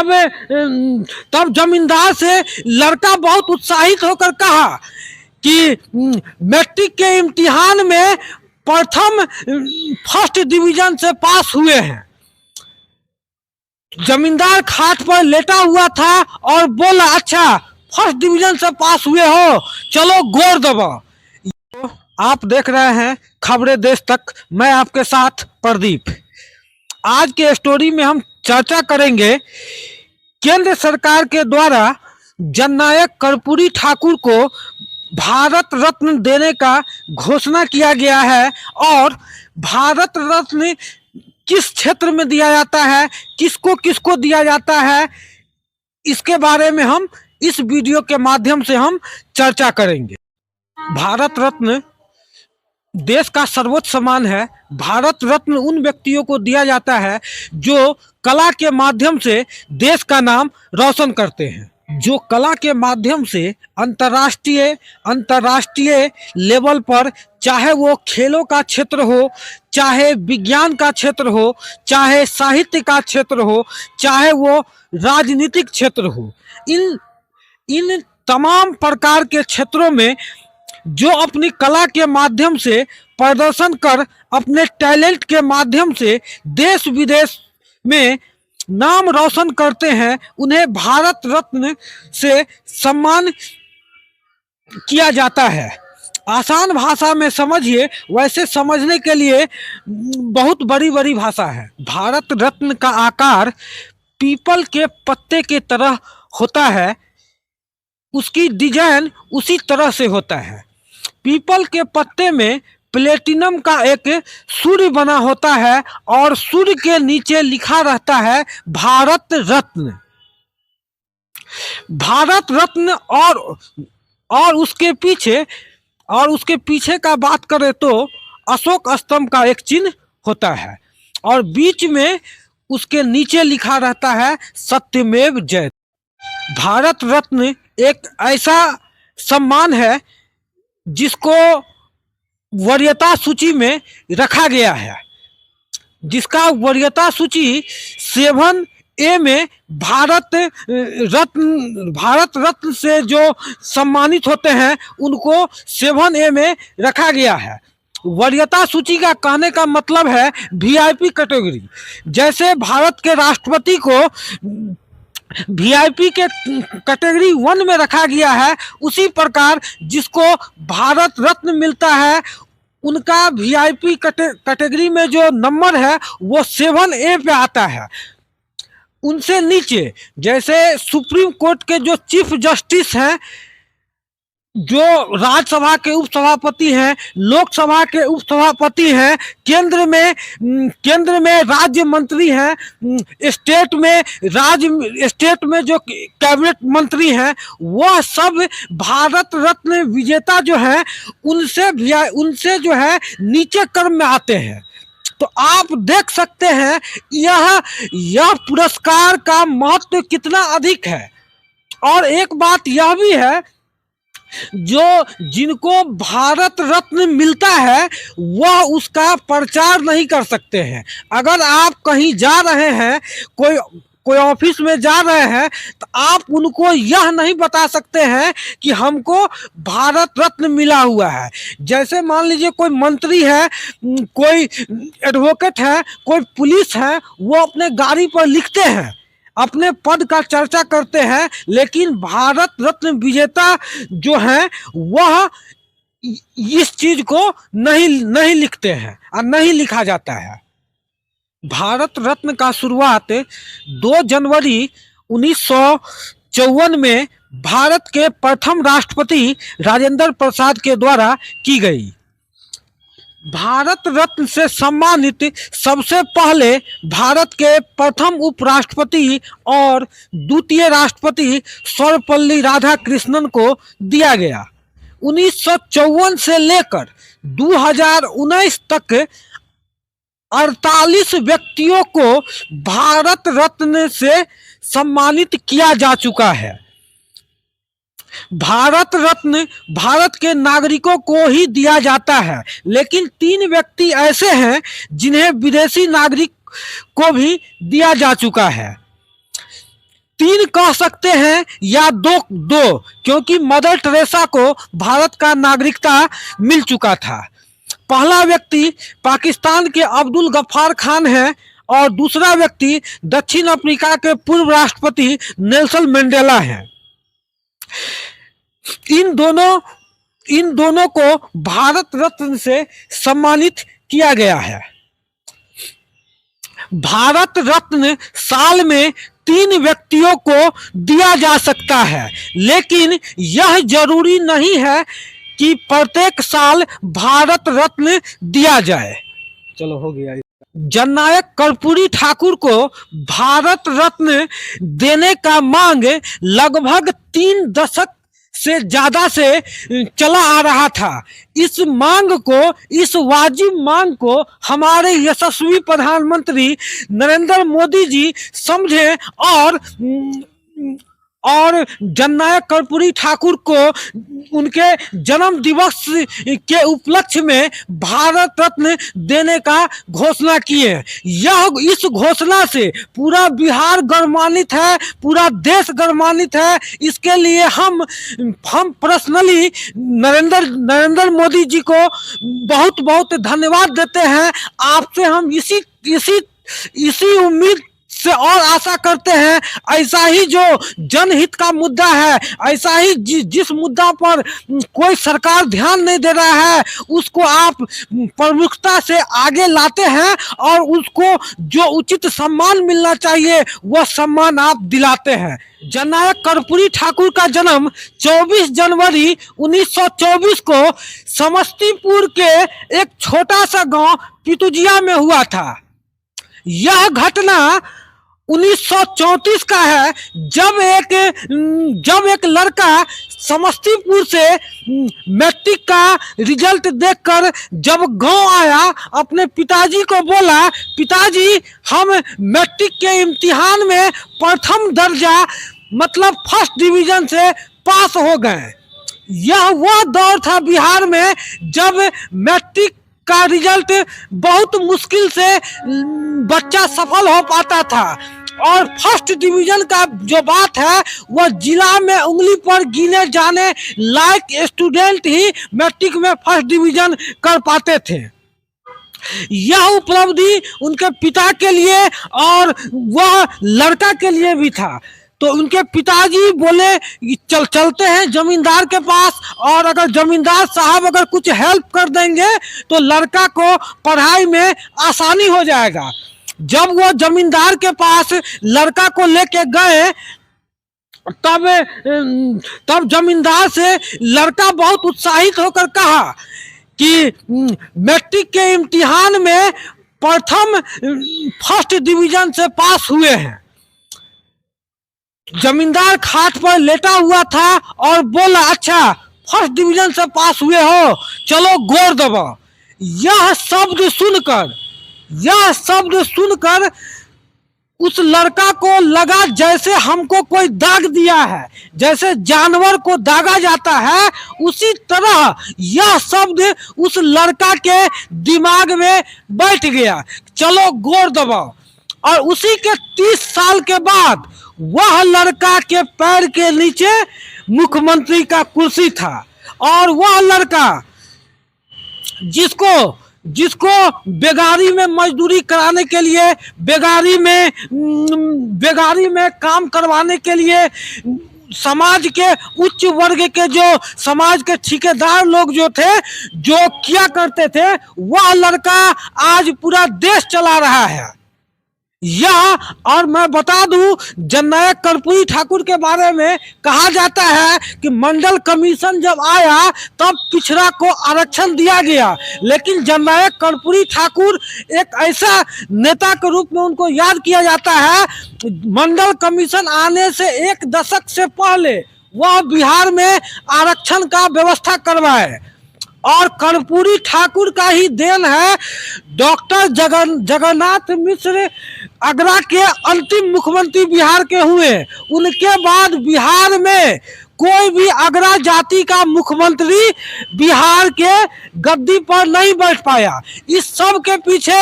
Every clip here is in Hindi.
तब जमींदार से लड़का बहुत उत्साहित होकर कहा कि मैट्रिक के इम्तिहान में प्रथम फर्स्ट डिवीजन से पास हुए हैं। जमींदार खाट पर लेटा हुआ था और बोला, अच्छा फर्स्ट डिवीजन से पास हुए हो, चलो गोर दबाओ। तो आप देख रहे हैं खबरें देश तक, मैं आपके साथ प्रदीप। आज के स्टोरी में हम चर्चा करेंगे केंद्र सरकार के द्वारा जननायक कर्पूरी ठाकुर को भारत रत्न देने का घोषणा किया गया है और भारत रत्न किस क्षेत्र में दिया जाता है, किसको किसको दिया जाता है, इसके बारे में हम इस वीडियो के माध्यम से हम चर्चा करेंगे। भारत रत्न देश का सर्वोच्च सम्मान है। भारत रत्न उन व्यक्तियों को दिया जाता है जो कला के माध्यम से देश का नाम रोशन करते हैं, जो कला के माध्यम से अंतर्राष्ट्रीय लेवल पर, चाहे वो खेलों का क्षेत्र हो, चाहे विज्ञान का क्षेत्र हो, चाहे साहित्य का क्षेत्र हो, चाहे वो राजनीतिक क्षेत्र हो, इन तमाम प्रकार के क्षेत्रों में जो अपनी कला के माध्यम से प्रदर्शन कर अपने टैलेंट के माध्यम से देश विदेश में नाम रोशन करते हैं, उन्हें भारत रत्न से सम्मान किया जाता है। आसान भाषा में समझिए, वैसे समझने के लिए बहुत बड़ी बड़ी भाषा है। भारत रत्न का आकार पीपल के पत्ते की तरह होता है, उसकी डिजाइन उसी तरह से होता है। पीपल के पत्ते में प्लेटिनम का एक सूर्य बना होता है और सूर्य के नीचे लिखा रहता है भारत रत्न। भारत रत्न और उसके पीछे का बात करें तो अशोक स्तंभ का एक चिन्ह होता है और बीच में उसके नीचे लिखा रहता है सत्यमेव जयते। भारत रत्न एक ऐसा सम्मान है जिसको वरीयता सूची में रखा गया है, जिसका वरीयता सूची 7A में भारत रत्न से जो सम्मानित होते हैं उनको 7A में रखा गया है। वरीयता सूची का कहने का मतलब है VIP कैटेगरी। जैसे भारत के राष्ट्रपति को VIP के कैटेगरी 1 में रखा गया है, उसी प्रकार जिसको भारत रत्न मिलता है उनका VIP कैटेगरी में जो नंबर है वो 7A पे आता है। उनसे नीचे जैसे सुप्रीम कोर्ट के जो चीफ जस्टिस हैं, जो राज्यसभा के उपसभापति हैं, लोकसभा के उपसभापति हैं, केंद्र में राज्य मंत्री हैं, स्टेट में जो कैबिनेट मंत्री हैं, वह सब भारत रत्न विजेता जो हैं उनसे जो है नीचे क्रम में आते हैं। तो आप देख सकते हैं यह पुरस्कार का महत्व कितना अधिक है। और एक बात यह भी है, जिनको भारत रत्न मिलता है वह उसका प्रचार नहीं कर सकते हैं। अगर आप कहीं जा रहे हैं, कोई ऑफिस में जा रहे हैं, तो आप उनको यह नहीं बता सकते हैं कि हमको भारत रत्न मिला हुआ है। जैसे मान लीजिए कोई मंत्री है, कोई एडवोकेट है, कोई पुलिस है, वो अपने गाड़ी पर लिखते हैं, अपने पद का चर्चा करते हैं, लेकिन भारत रत्न विजेता जो हैं वह इस चीज को नहीं लिखते हैं और नहीं लिखा जाता है। भारत रत्न का शुरुआत 2 जनवरी 1954 में भारत के प्रथम राष्ट्रपति राजेंद्र प्रसाद के द्वारा की गई। भारत रत्न से सम्मानित सबसे पहले भारत के प्रथम उपराष्ट्रपति और द्वितीय राष्ट्रपति सर्वपल्ली राधाकृष्णन को दिया गया। 1954 से लेकर 2019 तक 48 व्यक्तियों को भारत रत्न से सम्मानित किया जा चुका है। भारत रत्न भारत के नागरिकों को ही दिया जाता है, लेकिन 3 व्यक्ति ऐसे हैं जिन्हें विदेशी नागरिक को भी दिया जा चुका है। तीन कह सकते हैं या दो दो, क्योंकि मदर टेरेसा को भारत का नागरिकता मिल चुका था। पहला व्यक्ति पाकिस्तान के अब्दुल गफ्फार खान है और दूसरा व्यक्ति दक्षिण अफ्रीका के पूर्व राष्ट्रपति नेल्सन मंडेला हैं। इन दोनों को भारत रत्न से सम्मानित किया गया है। भारत रत्न साल में 3 व्यक्तियों को दिया जा सकता है, लेकिन यह जरूरी नहीं है कि प्रत्येक साल भारत रत्न दिया जाए। चलो हो गया। जननायक कर्पूरी ठाकुर को भारत रत्न देने का मांग लगभग 3 दशक से ज्यादा से चला आ रहा था। इस वाजिब मांग को हमारे यशस्वी प्रधानमंत्री नरेंद्र मोदी जी समझे और जननायक कर्पूरी ठाकुर को उनके जन्म दिवस के उपलक्ष्य में भारत रत्न देने का घोषणा किए। इस घोषणा से पूरा बिहार गर्मान्वित है, पूरा देश गर्मान्वित है। इसके लिए हम पर्सनली नरेंद्र मोदी जी को बहुत बहुत धन्यवाद देते हैं। आपसे हम इसी उम्मीद से और आशा करते हैं, ऐसा ही जो जनहित का मुद्दा है, ऐसा ही जिस मुद्दा पर कोई सरकार ध्यान नहीं दे रहा है, उसको आप प्रमुखता से आगे लाते हैं और उसको जो उचित सम्मान मिलना चाहिए वह सम्मान आप दिलाते हैं। जननायक कर्पूरी ठाकुर का जन्म 24 जनवरी 1924 को समस्तीपुर के एक छोटा सा गांव पितुजिया में हुआ था। यह घटना 1934 का है, जब एक लड़का समस्तीपुर से मैट्रिक का रिजल्ट देखकर जब गांव आया, अपने पिताजी को बोला, पिताजी हम मैट्रिक के इम्तिहान में प्रथम दर्जा मतलब फर्स्ट डिवीजन से पास हो गए। यह वह दौर था बिहार में जब मैट्रिक का रिजल्ट बहुत मुश्किल से बच्चा सफल हो पाता था और फर्स्ट डिवीजन का जो बात है वह जिला में उंगली पर गिने जाने लायक स्टूडेंट ही मैट्रिक में फर्स्ट डिवीजन कर पाते थे। यह उपलब्धि उनके पिता के लिए और वह लड़का के लिए भी था। तो उनके पिताजी बोले चलते हैं जमींदार के पास, और अगर जमींदार साहब अगर कुछ हेल्प कर देंगे तो लड़का को पढ़ाई में आसानी हो जाएगा। जब वो जमींदार के पास लड़का को लेके गए तब जमींदार से लड़का बहुत उत्साहित होकर कहा कि मैट्रिक के इम्तिहान में प्रथम फर्स्ट डिवीजन से पास हुए हैं। जमींदार खाट पर लेटा हुआ था और बोला, अच्छा फर्स्ट डिवीजन से पास हुए हो, चलो गोर दबाओ। यह शब्द सुनकर उस लड़का को लगा जैसे हमको कोई दाग दिया है, जैसे जानवर को दागा जाता है, उसी तरह यह शब्द उस लड़का के दिमाग में बैठ गया, चलो गोर दबाओ। और उसी के 30 साल के बाद वह लड़का के पैर के नीचे मुख्यमंत्री का कुर्सी था, और वह लड़का जिसको बेगारी में मजदूरी कराने के लिए, बेगारी में काम करवाने के लिए समाज के उच्च वर्ग के जो समाज के ठेकेदार लोग जो थे, जो किया करते थे, वह लड़का आज पूरा देश चला रहा है। और मैं बता दूं, जननायक कर्पूरी ठाकुर के बारे में कहा जाता है कि मंडल कमीशन जब आया तब पिछड़ा को आरक्षण दिया गया, लेकिन जननायक कर्पूरी ठाकुर एक ऐसा नेता के रूप में उनको याद किया जाता है। मंडल कमीशन आने से 1 दशक से पहले वह बिहार में आरक्षण का व्यवस्था करवाए, और कर्पूरी ठाकुर का ही देन है। डॉक्टर जगन्नाथ मिश्र आगरा के अंतिम मुख्यमंत्री बिहार के हुए, उनके बाद बिहार में कोई भी आगरा जाति का मुख्यमंत्री बिहार के गद्दी पर नहीं बैठ पाया। इस सब के पीछे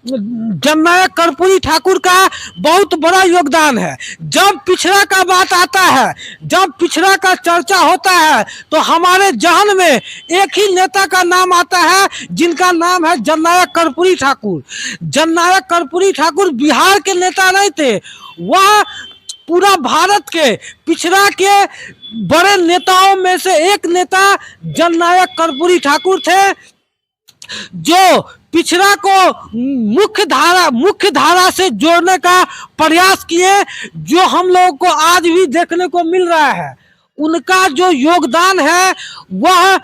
जननायक कर्पूरी ठाकुर का बहुत बड़ा योगदान है। जब पिछड़ा का बात आता है, जब पिछड़ा का चर्चा होता है, तो हमारे जहन में एक ही नेता का नाम आता है, जिनका नाम है जननायक कर्पूरी ठाकुर। जननायक कर्पूरी ठाकुर बिहार के नेता नहीं थे, वह पूरा भारत के पिछड़ा के बड़े नेताओं में से एक नेता जननायक कर्पूरी ठाकुर थे, जो पिछड़ा को मुख्य धारा से जोड़ने का प्रयास किए, जो हम लोगों को आज भी देखने को मिल रहा है। उनका जो योगदान है वह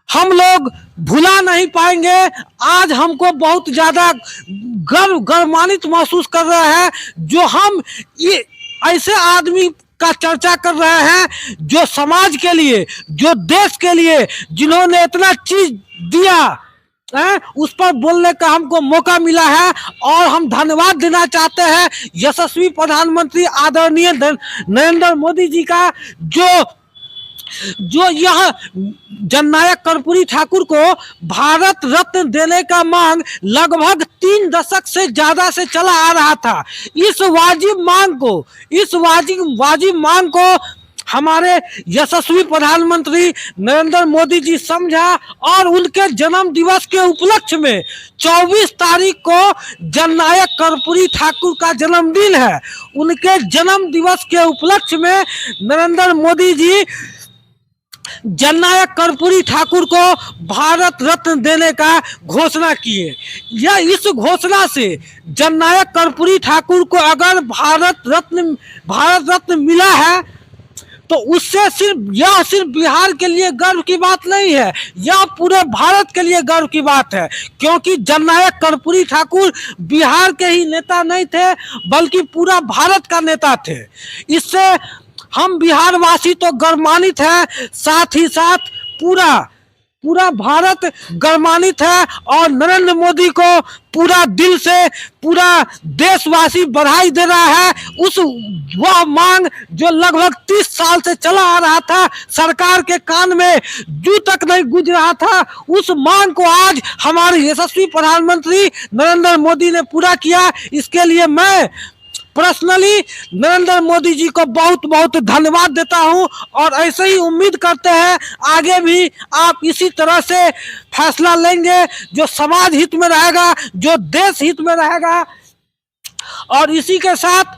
हम लोग भुला नहीं पाएंगे। आज हमको बहुत ज्यादा गर्मान्वित महसूस कर रहा है, जो हम ये ऐसे आदमी का चर्चा कर रहे हैं जो समाज के लिए, जो देश के लिए, जिन्होंने इतना चीज दिया उस पर बोलने का हमको मौका मिला है। और हम धन्यवाद देना चाहते हैं यशस्वी प्रधानमंत्री आदरणीय नरेंद्र मोदी जी का, जो यह जननायक कर्पूरी ठाकुर को भारत रत्न देने का मांग लगभग 3 दशक से ज्यादा से चला आ रहा था। इस वाजिब मांग को हमारे यशस्वी प्रधानमंत्री नरेंद्र मोदी जी समझा, और उनके जन्म दिवस के उपलक्ष्य में 24 तारीख को जननायक कर्पूरी ठाकुर का जन्मदिन है। उनके जन्म दिवस के उपलक्ष्य में नरेंद्र मोदी जी जननायक कर्पूरी ठाकुर को भारत रत्न देने का घोषणा किए। यह इस घोषणा से जननायक कर्पूरी ठाकुर को अगर भारत रत्न मिला है, तो उससे सिर्फ बिहार के लिए गर्व की बात नहीं है, यह पूरे भारत के लिए गर्व की बात है। क्योंकि जननायक कर्पूरी ठाकुर बिहार के ही नेता नहीं थे, बल्कि पूरा भारत का नेता थे। इससे हम बिहार वासी तो गर्मान्वित है, साथ ही साथ पूरा भारत गर्मान्वित है। और नरेंद्र मोदी को पूरा दिल से पूरा देशवासी बधाई दे रहा है। वह मांग जो लगभग 30 साल से चला आ रहा था, सरकार के कान में जू तक नहीं गुज रहा था, उस मांग को आज हमारे यशस्वी प्रधानमंत्री नरेंद्र मोदी ने पूरा किया। इसके लिए मैं पर्सनली नरेंद्र मोदी जी को बहुत बहुत धन्यवाद देता हूं। और ऐसे ही उम्मीद करते हैं आगे भी आप इसी तरह से फैसला लेंगे जो समाज हित में रहेगा, जो देश हित में रहेगा। और इसी के साथ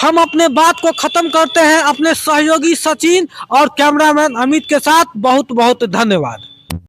हम अपने बात को खत्म करते हैं अपने सहयोगी सचिन और कैमरामैन अमित के साथ। बहुत बहुत धन्यवाद।